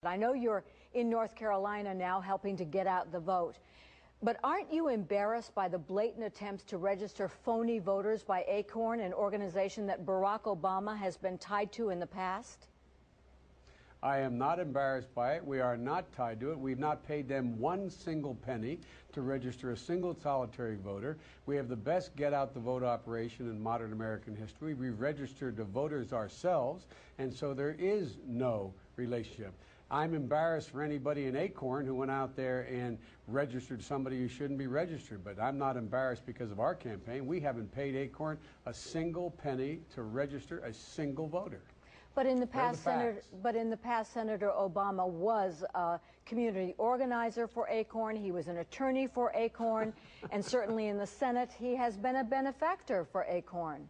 I know you're in North Carolina now helping to get out the vote, but aren't you embarrassed by the blatant attempts to register phony voters by Acorn, an organization that Barack Obama has been tied to in the past? I am not embarrassed by it. We are not tied to it. We've not paid them one single penny to register a single solitary voter. We have the best get out the vote operation in modern American history. We've registered the voters ourselves, and so there is no relationship. I'm embarrassed for anybody in Acorn who went out there and registered somebody who shouldn't be registered, but I'm not embarrassed because of our campaign. We haven't paid Acorn a single penny to register a single voter. But in the past, Senator Obama was a community organizer for Acorn. He was an attorney for Acorn, and certainly in the Senate, he has been a benefactor for Acorn.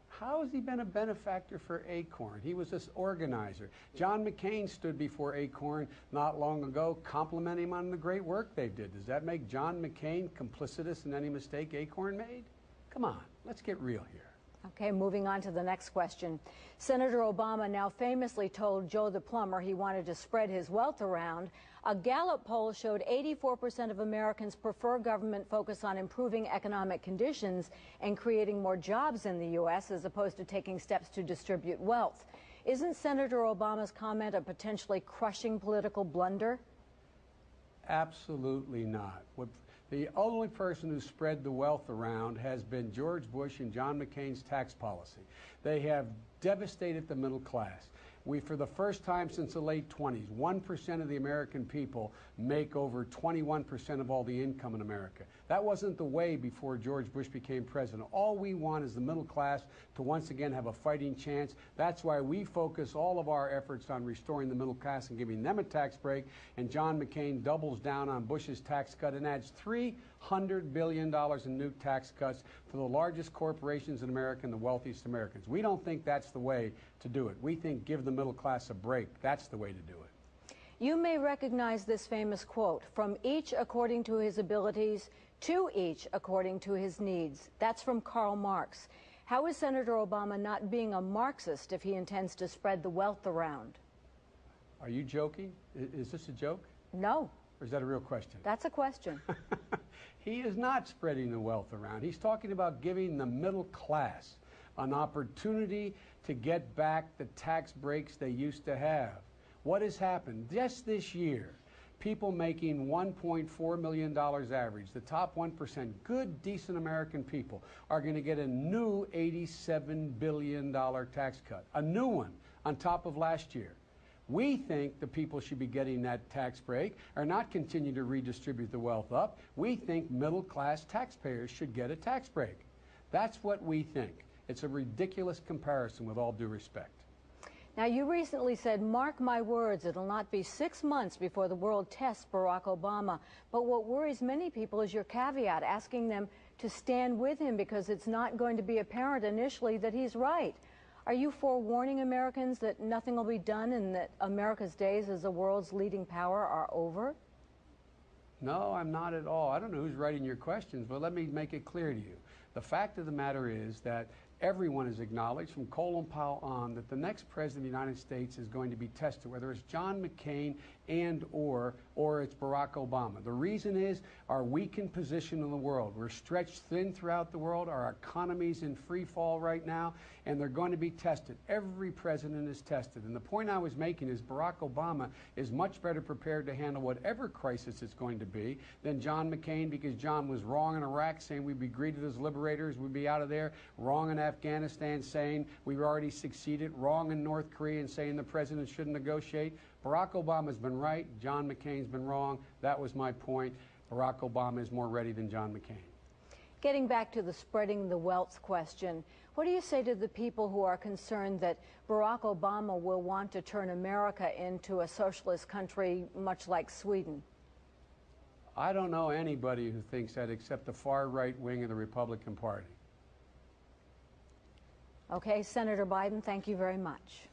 How has he been a benefactor for Acorn? He was this organizer. John McCain stood before Acorn not long ago, complimenting him on the great work they did. Does that make John McCain complicitous in any mistake Acorn made? Come on, let's get real here. Okay, moving on to the next question. Senator Obama now famously told Joe the Plumber he wanted to spread his wealth around. A Gallup poll showed 84% of Americans prefer government focus on improving economic conditions and creating more jobs in the U.S. as opposed to taking steps to distribute wealth. Isn't Senator Obama's comment a potentially crushing political blunder? Absolutely not. The only person who spread the wealth around has been George Bush and John McCain's tax policy. They have devastated the middle class. For the first time since the late 20s, 1% of the American people make over 21% of all the income in America. That wasn't the way before George Bush became president. All we want is the middle class to once again have a fighting chance. That's why we focus all of our efforts on restoring the middle class and giving them a tax break. And John McCain doubles down on Bush's tax cut and adds $300 billion in new tax cuts for the largest corporations in America and the wealthiest Americans. We don't think that's the way to do it. We think give the middle class a break. That's the way to do it. You may recognize this famous quote, "From each according to his abilities, to each according to his needs." That's from Karl Marx. How is Senator Obama not being a Marxist if he intends to spread the wealth around? Are you joking? Is this a joke? No. Or is that a real question? That's a question. He is not spreading the wealth around. He's talking about giving the middle class an opportunity to get back the tax breaks they used to have. What has happened? Just this year, people making $1.4 million average, the top 1%, good, decent American people, are going to get a new $87 billion tax cut, a new one on top of last year. We think the people should be getting that tax break, or not continue to redistribute the wealth up. We think middle-class taxpayers should get a tax break. That's what we think. It's a ridiculous comparison, with all due respect. Now, you recently said, mark my words, it'll not be 6 months before the world tests Barack Obama. But what worries many people is your caveat, asking them to stand with him because it's not going to be apparent initially that he's right. Are you forewarning Americans that nothing will be done and that America's days as the world's leading power are over? No, I'm not at all. I don't know who's writing your questions, but let me make it clear to you. The fact of the matter is that everyone has acknowledged, from Colin Powell on, that the next president of the United States is going to be tested, whether it's John McCain or it's Barack Obama. The reason is our weakened position in the world. We're stretched thin throughout the world. Our economy's in free fall right now, and they're going to be tested. Every president is tested. And the point I was making is Barack Obama is much better prepared to handle whatever crisis it's going to be than John McCain, because John was wrong in Iraq, saying we'd be greeted as liberators, we'd be out of there, wrong in Afghanistan, saying we've already succeeded, wrong in North Korea, and saying the president shouldn't negotiate. Barack Obama's been right, John McCain's been wrong. That was my point. Barack Obama is more ready than John McCain. Getting back to the spreading the wealth question, what do you say to the people who are concerned that Barack Obama will want to turn America into a socialist country much like Sweden? I don't know anybody who thinks that except the far right wing of the Republican Party. Okay, Senator Biden, thank you very much.